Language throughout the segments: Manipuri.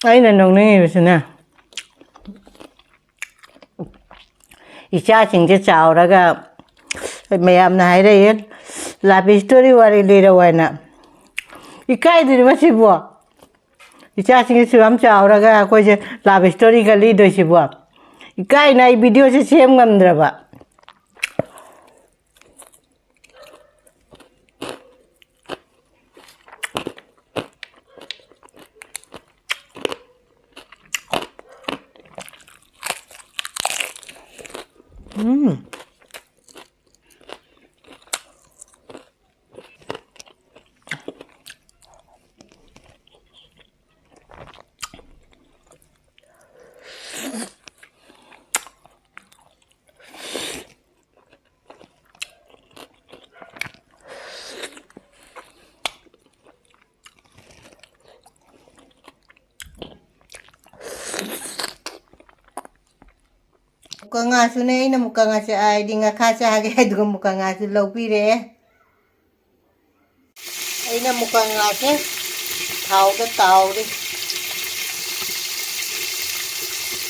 ꯑꯩꯅ ꯅꯣꯛꯅꯤꯡꯉꯤꯕꯁꯤꯅ ꯏꯆꯥꯁꯤꯡꯁꯦ ꯆꯥꯎꯔꯒ ꯃꯌꯥꯝꯅ ꯍꯥꯏꯔꯛꯑꯦ ꯂꯥꯏꯐ ꯁ꯭ꯇꯣꯔꯤ ꯋꯥꯔꯤ ꯂꯤꯔꯛꯑꯣ ꯍꯥꯏꯅ ꯏꯀꯥꯏꯗ꯭ꯔꯤ ꯃꯁꯤꯕꯣ ꯏꯆꯥꯁꯤꯡꯁꯦ ꯌꯥꯝ ꯆꯥꯎꯔꯒ ꯑꯩꯈꯣꯏꯁꯦ ꯂꯥꯏꯐ ꯁ꯭ꯇꯣꯔꯤꯒ ꯂꯤꯗꯣꯏꯁꯤꯕꯣ ꯏꯀꯥꯏꯅ ꯑꯩ ꯚꯤꯗꯤꯑꯣꯁꯦ ꯁꯦꯝ ꯉꯝꯗ꯭ꯔꯕ ꯃꯨꯀꯉꯥꯁꯨꯅꯦ ꯑꯩꯅ ꯃꯨꯀꯉꯥꯁꯦ ꯍꯥꯏꯗꯤ ꯉꯈꯥ ꯆꯥꯒꯦ ꯑꯗꯨꯒ ꯃꯨꯀꯉꯥꯁꯨ ꯂꯧꯕꯤꯔꯛꯑꯦ ꯑꯩꯅ ꯃꯨꯀꯉꯥꯁꯦ ꯊꯥꯎꯗ ꯇꯥꯎꯔꯤ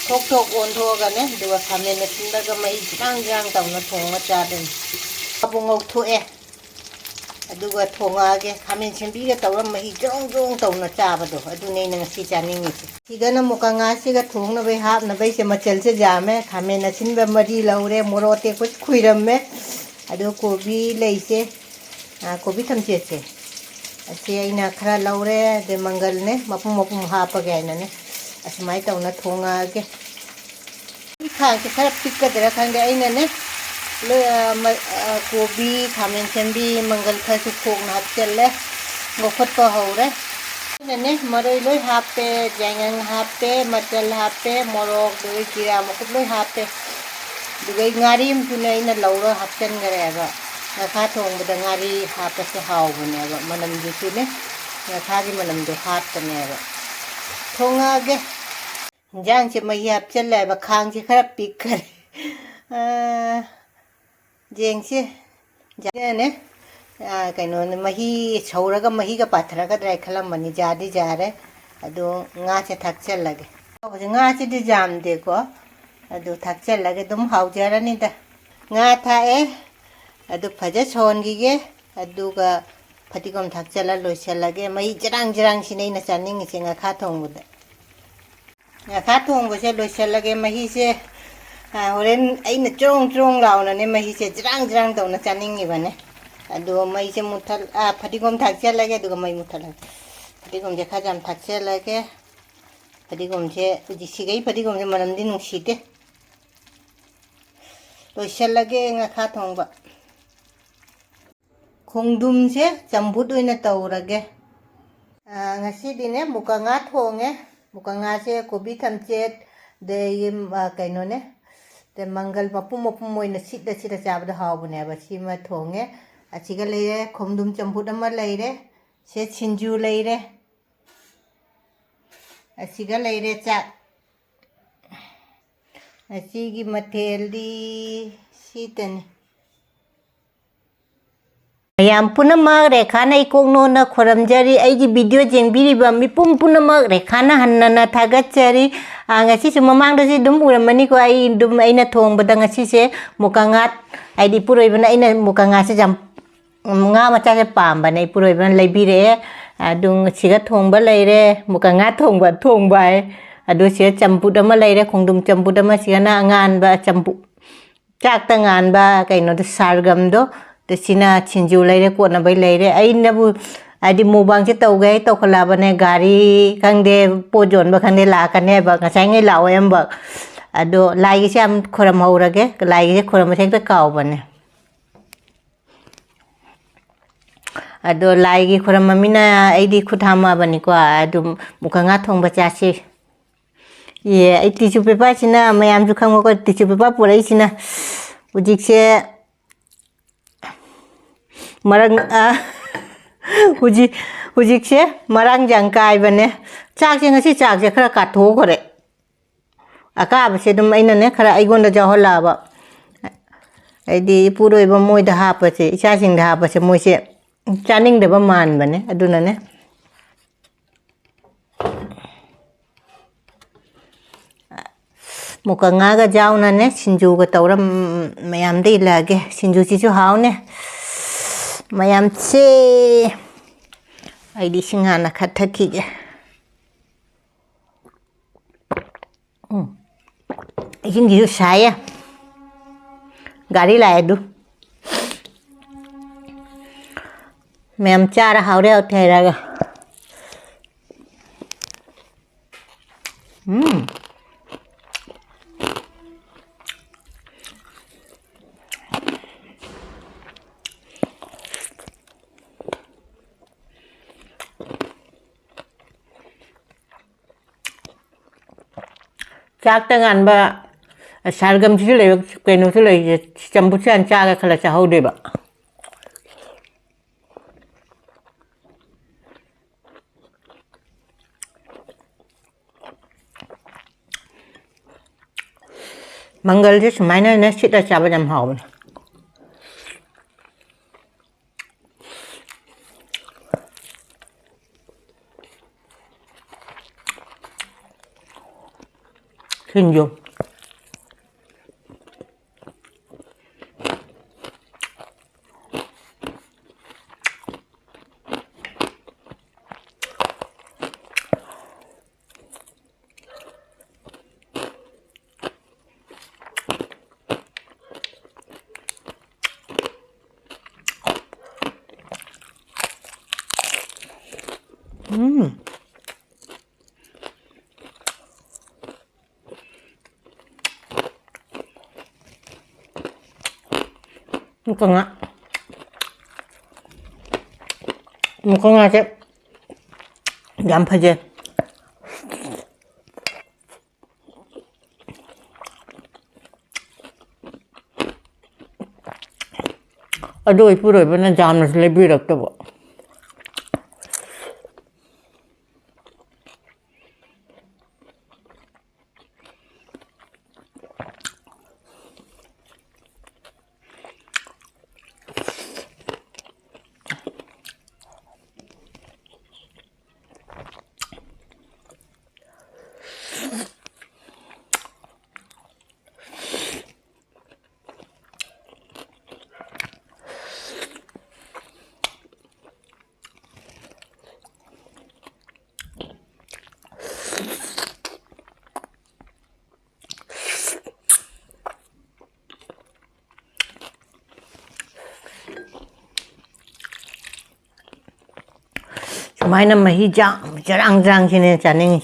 ꯊꯣꯛ ꯊꯣꯛ ꯑꯣꯟꯊꯣꯛꯑꯒꯅꯦ ꯑꯗꯨꯒ ꯈꯥꯃꯦꯟ ꯑꯁꯤꯟꯕꯒ ꯃꯍꯤ ꯖꯤꯔꯥꯡ ꯖꯤꯔꯥꯡ ꯇꯧꯅ ꯊꯣꯡꯉ ꯆꯥꯗꯣꯏꯅꯤ ꯍꯥꯞꯄꯨ ꯉꯧꯊꯣꯛꯑꯦ ꯑꯗꯨꯒ ꯊꯣꯡꯉꯛꯑꯒꯦ ꯈꯥꯃꯦꯟ ꯁꯤꯟꯕꯤꯒ ꯇꯧꯔ ꯃꯍꯤ ꯖꯣꯡ ꯖꯣꯡ ꯇꯧꯅ ꯆꯥꯕꯗꯣ ꯑꯗꯨꯅꯦ ꯑꯩꯅ ꯉꯁꯤ ꯆꯥꯅꯤꯡꯉꯤꯁꯦ ꯁꯤꯗꯅ ꯃꯨꯀꯉꯥꯁꯤꯒ ꯊꯣꯡꯅꯕꯩ ꯍꯥꯞꯅꯕꯩꯁꯦ ꯃꯆꯜꯁꯦ ꯌꯥꯝꯃꯦ ꯈꯥꯃꯦꯟ ꯑꯁꯤꯟꯕ ꯃꯔꯤ ꯂꯧꯔꯦ ꯃꯣꯔꯣꯛ ꯑꯇꯦꯛꯄꯁꯦ ꯈꯨꯏꯔꯝꯃꯦ ꯑꯗꯨꯒ ꯀꯣꯕꯤ ꯂꯩꯁꯦ ꯀꯣꯕꯤ ꯊꯝꯆꯦꯠꯁꯦ ꯑꯁꯤ ꯑꯩꯅ ꯈꯔ ꯂꯧꯔꯦ ꯑꯗꯩ ꯃꯪꯒꯜꯅꯦ ꯃꯄꯨꯝ ꯃꯄꯨꯝ ꯍꯥꯞꯄꯒꯦ ꯍꯥꯏꯅꯅꯦ ꯑꯁꯨꯃꯥꯏꯅ ꯇꯧꯅ ꯊꯣꯡꯉꯛꯑꯒꯦ ꯈꯥꯡꯁꯦ ꯈꯔ ꯄꯤꯛꯀꯗ꯭ꯔꯥ ꯈꯪꯗꯦ ꯑꯩꯅꯅꯦ ꯀꯣꯕꯤ ꯈꯥꯃꯦꯟ ꯁꯤꯟꯕꯤ ꯃꯪꯒꯜ ꯈꯔꯁꯨ ꯊꯣꯛꯅ ꯍꯥꯞꯆꯤꯜꯂꯦ ꯉꯧꯈꯠꯄ ꯍꯧꯔꯦ ꯑꯩꯅꯅꯦ ꯃꯔꯣꯏ ꯂꯣꯏ ꯍꯥꯞꯄꯦ ꯌꯥꯏꯉꯪ ꯍꯥꯞꯄꯦ ꯃꯆꯜ ꯍꯥꯞꯄꯦ ꯃꯣꯔꯣꯛ ꯑꯗꯨꯒ ꯖꯤꯔꯥ ꯃꯀꯨꯞ ꯂꯣꯏ ꯍꯥꯞꯄꯦ ꯑꯗꯨꯒ ꯉꯥꯔꯤ ꯑꯃꯁꯨꯅꯦ ꯑꯩꯅ ꯂꯧꯔ ꯍꯥꯞꯆꯤꯟꯈ꯭ꯔꯦꯕ ꯉꯈꯥ ꯊꯣꯡꯕꯗ ꯉꯥꯔꯤ ꯍꯥꯞꯄꯁꯦ ꯍꯥꯎꯕꯅꯦꯕ ꯃꯅꯝꯗꯨꯁꯨꯅꯦ ꯉꯈꯥꯒꯤ ꯃꯅꯝꯗꯣ ꯍꯥꯠꯄꯅꯦꯕ ꯊꯣꯡꯉꯛꯑꯒꯦ ꯏꯟꯖꯥꯡꯁꯦ ꯃꯍꯤ ꯍꯥꯞꯆꯤꯜꯂꯦꯕ ꯈꯥꯡꯁꯦ ꯈꯔ ꯄꯤꯛꯈ꯭ꯔꯦ ꯌꯦꯡꯁꯦ ꯌꯥꯅꯦ ꯀꯩꯅꯣꯅꯦ ꯃꯍꯤ ꯁꯧꯔꯒ ꯃꯍꯤꯒ ꯄꯥꯊꯔꯛꯀꯗ꯭ꯔꯥ ꯈꯜꯂꯝꯕꯅꯤ ꯖꯥꯗꯤ ꯖꯥꯔꯦ ꯑꯗꯣ ꯉꯥꯁꯦ ꯊꯥꯛꯆꯜꯂꯒꯦ ꯍꯧꯖꯤꯛ ꯉꯥꯁꯤꯗꯤ ꯌꯥꯝꯗꯦꯀꯣ ꯑꯗꯨ ꯊꯥꯛꯆꯜꯂꯒꯦ ꯑꯗꯨꯝ ꯍꯥꯎꯖꯔꯅꯤꯗ ꯉꯥ ꯊꯥꯛꯑꯦ ꯑꯗꯨ ꯐꯖ ꯁꯧꯍꯟꯈꯤꯒꯦ ꯑꯗꯨꯒ ꯐꯗꯤꯒꯣꯝ ꯊꯥꯛꯆꯜꯂ ꯂꯣꯏꯁꯤꯜꯂꯒꯦ ꯃꯍꯤ ꯖꯔꯥꯡ ꯖꯔꯥꯡꯁꯤꯅꯦ ꯑꯩꯅ ꯆꯥꯅꯤꯡꯉꯤꯁꯦ ꯉꯥꯈꯥ ꯊꯣꯡꯕꯗ ꯉꯥꯈꯥ ꯊꯣꯡꯕꯁꯦ ꯂꯣꯏꯁꯤꯜꯂꯒꯦ ꯃꯍꯤꯁꯦ ꯍꯣꯔꯦꯟ ꯑꯩꯅ ꯆꯣꯡ ꯆꯣꯡ ꯂꯥꯎꯅꯅꯦ ꯃꯍꯤꯁꯦ ꯖꯔꯥꯡ ꯖꯔꯥꯡ ꯇꯧꯅ ꯆꯥꯅꯤꯡꯉꯤꯕꯅꯦ ꯑꯗꯨꯒ ꯃꯩꯁꯦ ꯐꯗꯤꯒꯣꯝ ꯊꯥꯛꯆꯜꯂꯒꯦ ꯑꯗꯨꯒ ꯃꯩ ꯃꯨꯠꯊꯠꯂꯒꯦ ꯐꯗꯤꯒꯣꯝꯁꯦ ꯈꯔ ꯌꯥꯝ ꯊꯥꯛꯆꯜꯂꯒꯦ ꯐꯗꯤꯒꯣꯝꯁꯦ ꯍꯧꯖꯤꯛ ꯁꯤꯒꯩ ꯐꯗꯤꯒꯣꯝꯁꯦ ꯃꯅꯝꯗꯤ ꯅꯨꯡꯁꯤꯗꯦ ꯂꯣꯏꯁꯤꯜꯂꯒꯦ ꯉꯥꯈꯥ ꯊꯣꯡꯕ ꯈꯣꯡꯗ꯭ꯔꯨꯝꯁꯦ ꯆꯝꯐꯨꯠ ꯑꯣꯏꯅ ꯇꯧꯔꯒꯦ ꯉꯁꯤꯗꯤꯅꯦ ꯃꯨꯀꯉꯥ ꯊꯣꯡꯉꯦ ꯃꯨꯀꯉꯥꯁꯦ ꯀꯣꯕꯤ ꯊꯝꯆꯦꯠ ꯑꯗꯒꯤ ꯀꯩꯅꯣꯅꯦ ꯃꯪꯒꯜ ꯃꯄꯨꯝ ꯃꯄꯨꯝ ꯑꯣꯏꯅ ꯁꯤꯠꯂ ꯁꯤꯠꯂ ꯆꯥꯕꯗ ꯍꯥꯎꯕꯅꯦꯕ ꯁꯤꯃ ꯊꯣꯡꯉꯦ ꯑꯁꯤꯒ ꯂꯩꯔꯦ ꯈꯣꯡꯗ꯭ꯔꯨꯝ ꯆꯝꯐꯨꯠ ꯑꯃ ꯂꯩꯔꯦ ꯁꯦ ꯁꯤꯡꯖꯨ ꯂꯩꯔꯦ ꯑꯁꯤꯒ ꯂꯩꯔꯦ ꯆꯥꯛ ꯑꯁꯤꯒꯤ ꯃꯊꯦꯜꯗꯤ ꯁꯤꯇꯅꯤ ꯃꯌꯥꯝ ꯄꯨꯝꯅꯃꯛ ꯔꯦꯈꯥꯅ ꯏꯀꯣꯛꯅꯣꯅ ꯈꯣꯏꯔꯝꯖꯔꯤ ꯑꯩꯒꯤ ꯚꯤꯗꯤꯑꯣ ꯌꯦꯡꯕꯤꯔꯤꯕ ꯃꯤꯄꯨꯝ ꯄꯨꯝꯅꯃꯛ ꯔꯦꯈꯥꯅ ꯍꯟꯅꯅ ꯊꯥꯒꯠꯆꯔꯤ ꯉꯁꯤꯁꯨ ꯃꯃꯥꯡꯗꯁꯨ ꯑꯗꯨꯝ ꯎꯔꯝꯃꯅꯤꯀꯣ ꯑꯩꯅ ꯊꯣꯡꯕꯗ ꯉꯁꯤꯁꯦ ꯃꯨꯀꯉꯥ ꯍꯥꯏꯗꯤ ꯏꯄꯨꯔꯣꯏꯕꯅ ꯑꯩꯅ ꯃꯨꯀꯉꯥꯁꯦ ꯌꯥꯝ ꯉꯥ ꯃꯆꯥꯁꯦ ꯄꯥꯝꯕꯅꯦ ꯏꯄꯨꯔꯣꯏꯕꯅ ꯂꯩꯕꯤꯔꯛꯑꯦ ꯑꯗꯨ ꯁꯤꯒ ꯊꯣꯡꯕ ꯂꯩꯔꯦ ꯃꯨꯀꯉꯥ ꯊꯣꯡꯕ ꯍꯥꯏ ꯑꯗꯨ ꯁꯤꯒ ꯆꯝꯐꯨꯠ ꯑꯃ ꯂꯩꯔꯦ ꯈꯣꯡꯗ꯭ꯔꯨꯝ ꯆꯝꯐꯨꯠ ꯑꯃ ꯁꯤꯒꯅ ꯑꯉꯥꯟꯕ ꯆꯝꯐꯨꯠ ꯆꯥꯛꯇ ꯉꯥꯟꯕ ꯀꯩꯅꯣꯗꯣ ꯁꯥꯔꯒꯝꯗꯣ ꯁꯤꯅ ꯁꯤꯡꯖꯨ ꯂꯩꯔꯦ ꯀꯣꯠꯅꯕꯩ ꯂꯩꯔꯦ ꯑꯩꯅꯕꯨ ꯍꯥꯏꯗꯤ ꯃꯨꯛꯕꯥꯡꯁꯦ ꯇꯧꯒꯦ ꯇꯧꯈꯠꯂꯛꯑꯕꯅꯦ ꯒꯥꯔꯤ ꯈꯪꯗꯦ ꯄꯣꯠ ꯌꯣꯟꯕ ꯈꯪꯗꯦ ꯂꯥꯛꯀꯅꯦꯕ ꯉꯁꯥꯏꯉꯩ ꯂꯥꯛꯑꯣꯏ ꯑꯃꯕ ꯑꯗꯣ ꯂꯥꯏꯒꯤꯁꯦ ꯌꯥꯝ ꯈꯣꯏꯔꯝꯍꯧꯔꯒꯦ ꯂꯥꯏꯒꯤꯁꯦ ꯈꯣꯏꯔꯝꯕꯁꯦ ꯍꯦꯛꯇ ꯀꯥꯎꯕꯅꯦ ꯑꯗꯣ ꯂꯥꯏꯒꯤ ꯈꯣꯏꯔꯝꯃꯃꯤꯅ ꯑꯩꯗꯤ ꯈꯨꯠ ꯍꯥꯝꯃꯛꯑꯕꯅꯤꯀꯣ ꯑꯗꯨꯝ ꯃꯨꯀꯉꯥ ꯊꯣꯡꯕ ꯆꯥꯁꯤ ꯑꯩ ꯇꯤꯁꯨ ꯄꯦꯄꯔꯁꯤꯅ ꯃꯌꯥꯝꯁꯨ ꯈꯪꯕꯀꯣ ꯇꯤꯁꯨ ꯄꯦꯄꯔ ꯄꯨꯔꯛꯏꯁꯤ나 ꯍꯧꯖꯤꯛꯁꯦ ꯍꯧꯖꯤꯛꯁꯦ ꯃꯔꯥꯡꯖꯥꯡ ꯀꯥꯏꯕꯅꯦ ꯆꯥꯛꯁꯦ ꯉꯁꯤ ꯆꯥꯛꯁꯦ ꯈꯔ ꯀꯥꯊꯣꯛꯈ꯭ꯔꯦ ꯑꯀꯥꯕꯁꯦ ꯑꯗꯨꯝ ꯑꯩꯅꯅꯦ ꯈꯔ ꯑꯩꯉꯣꯟꯗ ꯌꯥꯎꯍꯜꯂꯛꯑꯕ ꯍꯥꯏꯗꯤ ꯏꯄꯨꯔꯣꯏꯕ ꯃꯣꯏꯗ ꯍꯥꯞꯄꯁꯦ ꯏꯆꯥꯁꯤꯡꯗ ꯍꯥꯞꯄꯁꯦ ꯃꯣꯏꯁꯦ ꯆꯥꯅꯤꯡꯗꯕ ꯃꯥꯟꯕꯅꯦ ꯑꯗꯨꯅꯅꯦ Mukanga jauna ne singju ga tawra mayam de lage singju chi chu haw ne mayam che ai di singana khathaki ge ikin gi saya gari la du mayam chara hawre uthera ga Chak tangan ba sargam chi le kenu chi le chambu chan cha ga khala cha ho de ba mangal je smaina ne chita cha ba jam haw singju Mukanga che jam phaje adoi puroi bana jam na le bi rak to Mainam mahi jarang-jarang sini caning.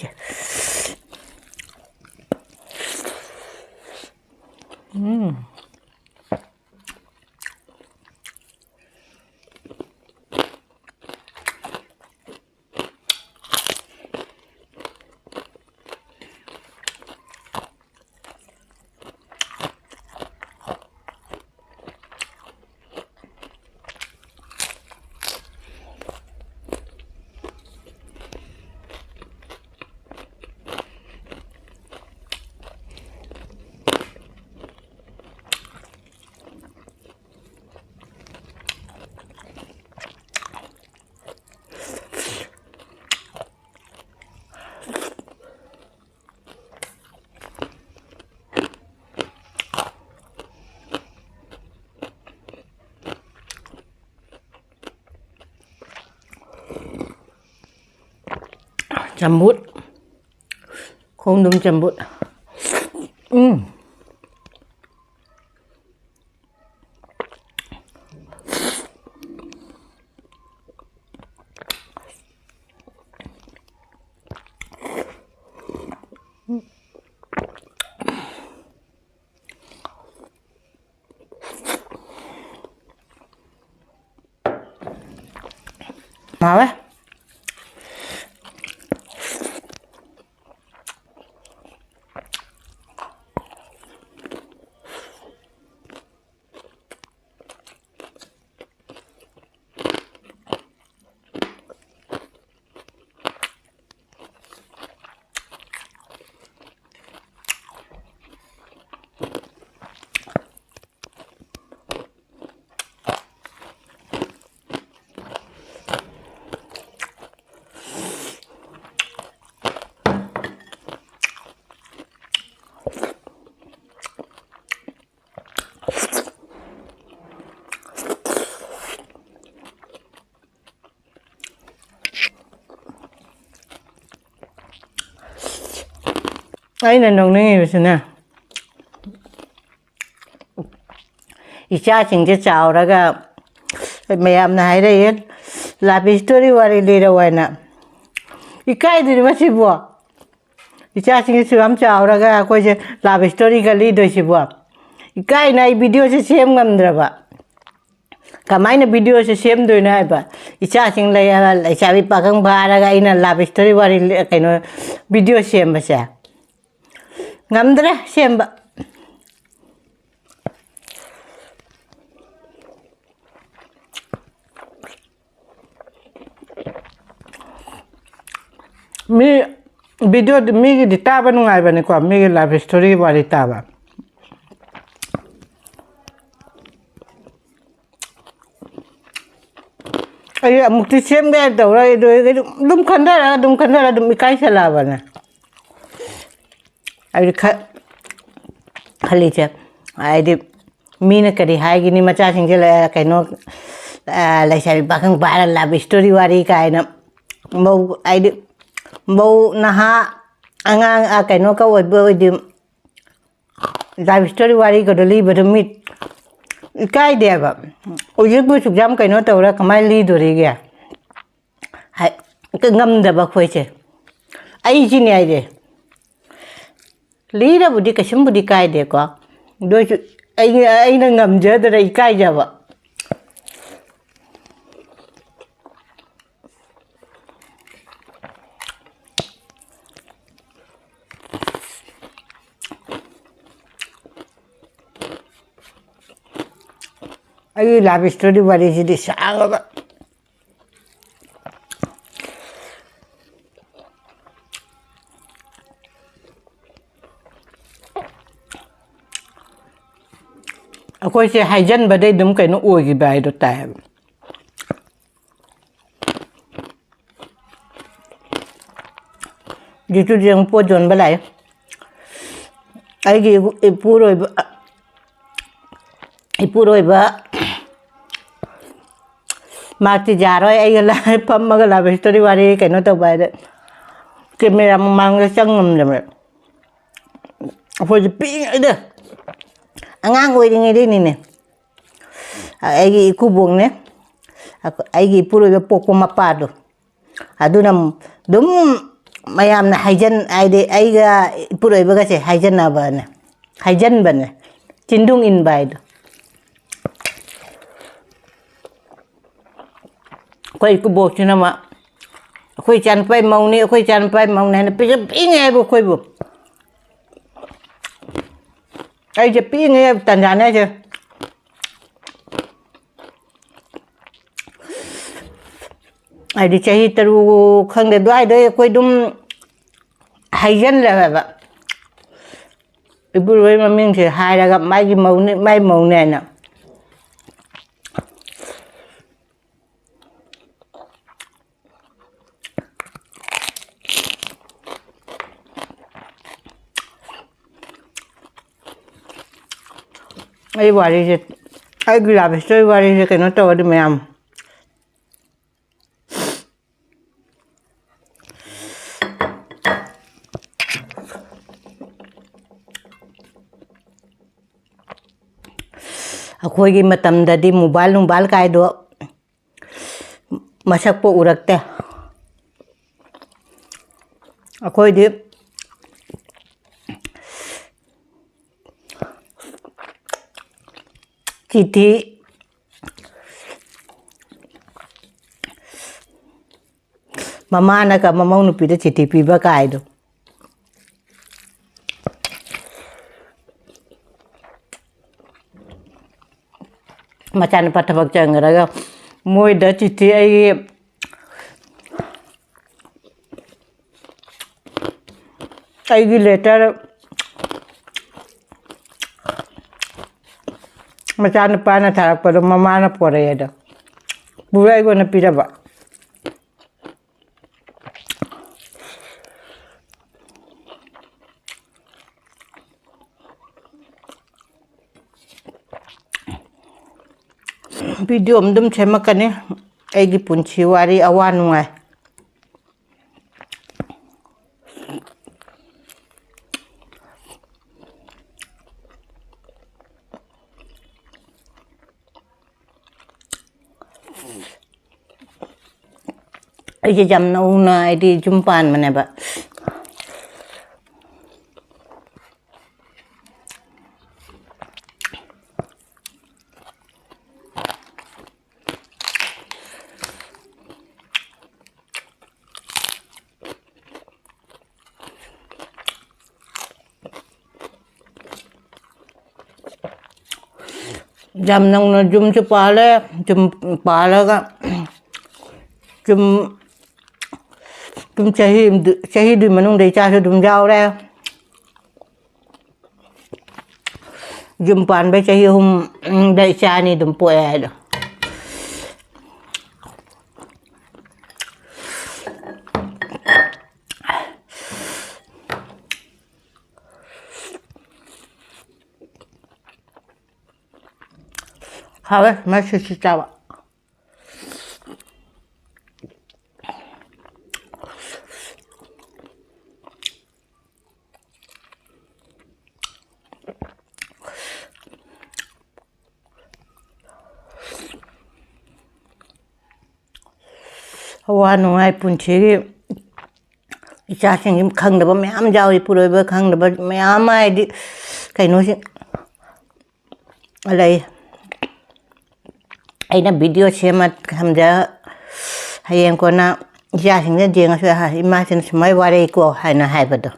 Jambut, kondom jambut. Mau ya? ꯑꯩꯅ ꯅꯣꯛꯅꯤꯡꯉꯤꯕꯁꯤꯅ ꯏꯆꯥꯁꯤꯡꯁꯦ ꯆꯥꯎꯔꯒ ꯃꯌꯥꯝꯅ ꯍꯥꯏꯔꯛꯑꯦ ꯂꯥꯏꯐ ꯁ꯭ꯇꯣꯔꯤ ꯋꯥꯔꯤ ꯂꯤꯔꯛꯑꯣ ꯍꯥꯏꯅ ꯏꯀꯥꯏꯗ꯭ꯔꯤ ꯃꯁꯤꯕꯣ ꯏꯆꯥꯁꯤꯡꯁꯦ ꯌꯥꯝ ꯆꯥꯎꯔꯒ ꯑꯩꯈꯣꯏꯁꯦ ꯂꯥꯏꯐ ꯁ꯭ꯇꯣꯔꯤꯒ ꯂꯤꯗꯣꯏꯁꯤꯕꯣ ꯏꯀꯥꯏꯅ ꯑꯩ ꯚꯤꯗꯤꯑꯣꯁꯦ ꯁꯦꯝ ꯉꯝꯗ꯭ꯔꯕ ꯀꯃꯥꯏꯅ ꯚꯤꯗꯤꯑꯣꯁꯦ ꯁꯦꯝꯗꯣꯏꯅꯣ ꯍꯥꯏꯕ ꯏꯆꯥꯁꯤꯡ ꯂꯩꯁꯥꯕꯤ ꯄꯥꯈꯪ ꯐꯥꯔꯒ ꯑꯩꯅ ꯂꯥꯏꯐ ꯁ꯭ꯇꯣꯔꯤ ꯋꯥꯔꯤ ꯀꯩꯅꯣ ꯚꯤꯗꯤꯑꯣ ꯁꯦꯝꯕꯁꯦ ꯉꯝꯗ꯭ꯔꯦ ꯁꯦꯝꯕ ꯃꯤ ꯚꯤꯗꯤꯑꯣ ꯃꯤꯒꯤꯗꯤ ꯇꯥꯕ ꯅꯨꯡꯉꯥꯏꯕꯅꯤꯀꯣ ꯃꯤꯒꯤ ꯂꯥꯏꯐ ꯁ꯭ꯇꯣꯔꯤ ꯋꯥꯔꯤ ꯇꯥꯕ ꯑꯩ ꯑꯃꯨꯛꯇꯤ ꯁꯦꯝꯒꯦ ꯇꯧꯔ ꯑꯗꯨꯝ ꯈꯟꯊꯔ ꯑꯗꯨꯝ ꯏꯀꯥꯏꯁꯜꯂꯛꯑꯕꯅꯦ ꯑꯩꯗꯤ ꯈꯜꯂꯤꯁꯦ ꯍꯥꯏꯗꯤ ꯃꯤꯅ ꯀꯔꯤ ꯍꯥꯏꯒꯅꯤ ꯃꯆꯥꯁꯤꯡꯁꯦ ꯀꯩꯅꯣ ꯂꯩꯁꯥꯕꯤ ꯄꯥꯈꯪ ꯐꯥꯔ ꯂꯥꯏꯐ ꯁ꯭ꯇꯣꯔꯤ ꯋꯥꯔꯤ ꯀꯥꯏꯅ ꯃꯧ ꯍꯥꯏꯗꯤ ꯃꯧ ꯅꯍꯥ ꯑꯉꯥꯡ ꯀꯩꯅꯣꯒ ꯑꯣꯏꯕ ꯑꯣꯏꯗꯤ ꯂꯥꯏꯐ ꯁ꯭ꯇꯣꯔꯤ ꯋꯥꯔꯤꯒꯗꯣ ꯂꯤꯕꯗꯣ ꯃꯤ ꯏꯀꯥꯏꯗꯦꯕ ꯍꯧꯖꯤꯛꯄꯨ ꯁꯨꯛ ꯌꯥꯝ ꯀꯩꯅꯣ ꯇꯧꯔ ꯀꯃꯥꯏꯅ ꯂꯤꯗꯣꯔꯤꯒꯦ ꯉꯝꯗꯕ ꯑꯩꯈꯣꯏꯁꯦ ꯑꯩꯁꯤꯅꯦ ꯍꯥꯏꯁꯦ ꯂꯤꯔꯕꯨꯗꯤ ꯀꯩꯁꯨꯝꯕꯨꯗꯤ ꯀꯥꯏꯗꯦꯀꯣ ꯑꯗꯨꯏꯁꯨ ꯑꯩꯅ ꯉꯝꯖꯗ꯭ꯔ ꯏꯀꯥꯏꯖꯕ ꯑꯩꯒꯤ ꯂꯥꯏꯐ ꯁ꯭ꯇꯣꯔꯤ ꯋꯥꯔꯤꯁꯤꯗꯤ ꯁꯥꯡꯉꯕ ꯑꯩꯈꯣꯏꯁꯦ ꯍꯥꯏꯖꯟꯕꯗꯩ ꯑꯗꯨꯝ ꯀꯩꯅꯣ ꯑꯣꯏꯈꯤꯕ ꯍꯥꯏꯗꯣ ꯇꯥꯏꯌꯦꯕ ꯍꯧꯖꯤꯛꯇꯨꯗꯤ ꯑꯃꯨꯛ ꯄꯣꯠ ꯌꯣꯟꯕ ꯂꯥꯛꯑꯦ ꯑꯩꯒꯤ ꯏꯄꯨꯔꯣꯏꯕ ꯃꯥꯛꯇꯤ ꯌꯥꯔꯣꯏ ꯑꯩꯒ ꯐꯝꯃꯒ ꯂꯥꯏꯐ ꯁ꯭ꯇꯣꯔꯤ ꯋꯥꯔꯤ ꯀꯩꯅꯣ ꯇꯧꯕ ꯍꯥꯏꯗ ꯀꯦꯃꯦꯔꯥ ꯃꯃꯥꯡꯗ ꯆꯪ ꯉꯝꯗꯕ ꯑꯩꯈꯣꯏꯁꯦ ꯄꯤꯛꯏꯉꯩꯗ ꯑꯉꯥꯡ ꯑꯣꯏꯔꯤꯉꯩꯗꯩꯅꯤꯅꯦ ꯑꯩꯒꯤ ꯏꯀꯨꯕꯣꯛꯅꯦ ꯑꯩꯒꯤ ꯏꯄꯨꯔꯣꯏꯕ ꯄꯣꯛꯄ ꯃꯄꯥꯗꯣ ꯑꯗꯨꯅ ꯑꯗꯨꯝ ꯃꯌꯥꯝꯅ ꯍꯥꯏꯗꯤ ꯑꯩꯒ ꯏꯄꯨꯔꯣꯏꯕꯒꯁꯦ ꯍꯥꯏꯖꯟꯕꯅꯦ ꯆꯤꯟꯗꯨꯡ ꯏꯟꯕ ꯍꯥꯏꯗꯣ ꯑꯩꯈꯣꯏ ꯏꯀꯨꯕꯣꯛꯁꯤꯅ ꯑꯩꯈꯣꯏ ꯏꯆꯥꯅꯨꯄꯥꯒꯤ ꯃꯧꯅꯤ ꯑꯩꯈꯣꯏ ꯏꯆꯥꯅꯨꯄꯥꯒꯤ ꯃꯧꯅꯤ ꯍꯥꯏꯅ ꯄꯤꯛꯏꯉꯩ ꯍꯥꯏꯕ ꯑꯩꯈꯣꯏꯕꯨ ꯑꯩꯁꯦ ꯄꯤꯛꯏꯉꯩ ꯇꯟꯖꯥꯅꯦ ꯍꯥꯏꯁꯦ ꯍꯥꯏꯗꯤ ꯆꯍꯤ 3 ꯈꯪꯗꯦ ꯑꯗꯨꯋꯥꯏꯗ ꯑꯩꯈꯣই ꯑꯗꯨꯝ ꯍꯩꯖꯜꯂꯦꯕ ꯏꯄꯨꯔꯣꯏꯕ ꯃꯃꯤꯡꯁꯦ ꯍꯥꯏꯔꯒ ꯃꯥꯒꯤ ꯃꯧꯅꯤ ꯍꯥꯏꯅ ꯑꯩ ꯋꯥꯔꯤꯁꯦ ꯑꯩꯒꯤ ꯂꯥꯏꯐ ꯁ꯭ꯇꯣꯔꯤ ꯋꯥꯔꯤꯁꯦ ꯀꯩꯅꯣ ꯇꯧꯔꯗꯤ ꯃꯌꯥꯝ ꯑꯩꯈꯣꯏꯒꯤ ꯃꯇꯝꯗꯗꯤ ꯃꯣꯕꯥꯏꯜ ꯀꯥꯏꯗꯣ ꯃꯁꯛꯄꯨ ꯎꯔꯛꯇꯦ ꯑꯩꯈꯣꯏꯗꯤ ꯆꯤꯊꯤ ꯃꯃꯥꯅꯒ ꯃꯃꯧ ꯅꯨꯄꯤꯗ ꯆꯤꯊꯤ ꯄꯤꯕ ꯀꯥꯏꯗꯣ ꯃꯆꯥꯅꯨꯄꯥ ꯊꯕꯛ ꯆꯪꯈ꯭ꯔꯒ ꯃꯣꯏꯗ ꯆꯤꯊꯤ ꯑꯩꯒꯤ ꯂꯦꯇꯔ ꯃꯆꯥꯅꯨꯄꯥꯅ ꯊꯥꯔꯛꯄꯗꯣ ꯃꯃꯥꯅ ꯄꯣꯔꯛꯑꯦ ꯑꯗꯣ ꯄꯨꯔ ꯑꯩꯉꯣꯟꯗ ꯄꯤꯔꯕ ꯚꯤꯗꯤꯑꯣ ꯑꯗꯨꯝ ꯁꯦꯝꯃꯛꯀꯅꯤ ꯑꯩꯒꯤ ꯄꯨꯟꯁꯤ ꯋꯥꯔꯤ ꯑꯋꯥ ꯅꯨꯡꯉꯥꯏ ꯑꯩꯁꯦ ꯌꯥꯝ ꯅꯧꯅ ꯑꯩꯗꯤ ꯌꯨꯝ ꯄꯥꯟꯕꯅꯦꯕ ꯌꯥꯝ ꯅꯧꯅ ꯌꯨꯝꯁꯨ ꯄꯥꯜꯂꯦ ꯌꯨꯝ ꯄꯥꯜꯂꯒ ꯆꯍꯤꯗꯨꯒꯤ ꯃꯅꯨꯡꯗ ꯏꯆꯥꯁꯨ ꯑꯗꯨꯝ ꯌꯥꯎꯔꯦ ꯌꯨꯝ ꯄꯥꯟꯕꯩ ꯆꯍꯤ 3ꯗ ꯏꯆꯥ 2 ꯑꯗꯨꯝ ꯄꯣꯛꯑꯦ ꯍꯥꯏꯗꯣ 하왜? 맛이 진짜 와. 와 누나의 분치기 이자생님 강다바 매암 자우리 뿌려봐 강다바 매암 아이디 그이노시 알아이 ꯑꯩꯅ ꯚꯤꯗꯤꯑꯣ ꯁꯦꯝꯃ ꯍꯌꯦꯡ ꯀꯣꯟꯅ ꯏꯆꯥꯁꯤꯡꯅ ꯌꯦꯡꯉꯁꯨ ꯏꯃꯥꯁꯤꯅ ꯁꯨꯃꯥꯏ ꯋꯥꯔꯛꯏꯀꯣ ꯍꯥꯏꯅ ꯍꯥꯏꯕꯗꯣ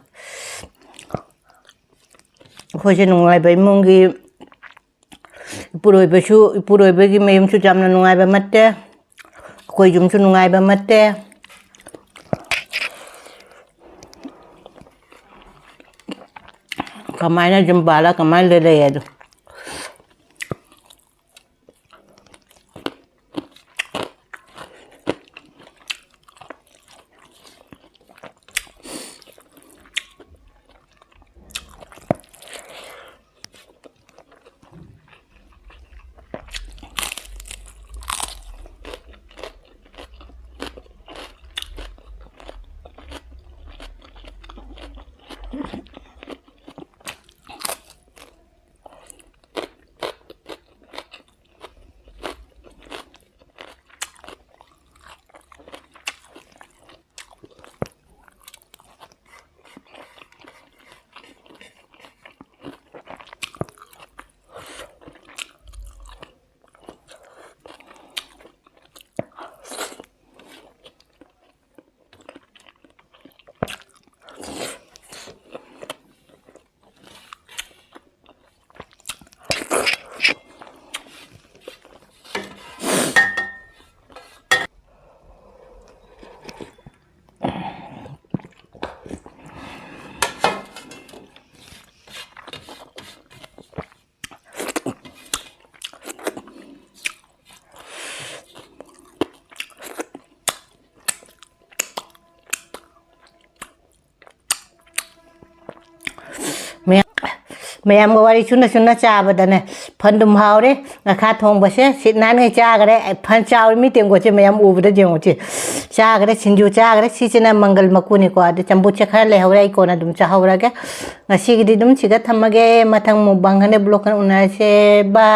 ꯑꯩꯈꯣꯏꯁꯦ ꯅꯨꯡꯉꯥꯏꯕ ꯏꯃꯨꯡꯒꯤ ꯏꯄꯨꯔꯣꯏꯕꯒꯤ ꯃꯌꯨꯝꯁꯨ ꯌꯥꯝꯅ ꯅꯨꯡꯉꯥꯏꯕ ꯅꯠꯇꯦ ꯑꯩꯈꯣꯏ ꯌꯨꯝꯁꯨ ꯅꯨꯡꯉꯥꯏꯕ ꯅꯠꯇꯦ ꯀꯃꯥꯏꯅ ꯌꯨꯝ ꯄꯥꯜꯂ ꯀꯃꯥꯏꯅ ꯂꯩ ꯑꯗꯣ ꯃꯌꯥꯝꯒ ꯋꯥꯔꯤ ꯁꯨꯅ ꯆꯥꯕꯗꯅꯦ ꯐꯟꯗꯨꯝ ꯍꯥꯎꯔꯦ ꯉꯈꯥ ꯊꯣꯡꯕꯁꯦ ꯁꯤꯠ ꯅꯥꯟꯅ ꯆꯥꯈꯔꯦ ꯐꯟ ꯆꯥꯎꯔꯤ ꯃꯤ ꯇꯦꯡꯀꯣꯠꯁꯦ ꯃꯌꯥꯝ ꯎꯕꯗ ꯌꯦꯡꯉꯨꯁꯤ ꯆꯥꯈꯔꯦ ꯁꯤꯡꯖꯨ ꯆꯥꯈꯔꯦ ꯁꯤꯁꯤꯅ ꯃꯪꯒꯜ ꯃꯀꯨꯅꯤꯀꯣ ꯑꯗꯨ ꯆꯝꯐꯨꯠꯁꯦ ꯈꯔ ꯂꯩꯍꯧꯔꯦ ꯑꯩ ꯀꯣꯟꯅ ꯑꯗꯨꯝ ꯆꯥꯍꯧꯔꯒꯦ ꯉꯁꯤꯒꯤꯗꯤ ꯑꯗꯨꯝ ꯁꯤꯗ ꯊꯝꯃꯒꯦ ꯃꯊꯪ ꯃꯨꯛꯕꯥꯡ ꯈꯟꯗꯦ ꯕ꯭ꯂꯣꯛ ꯈꯟꯗꯦ ꯎꯅꯔꯁꯦ ꯕꯥꯏ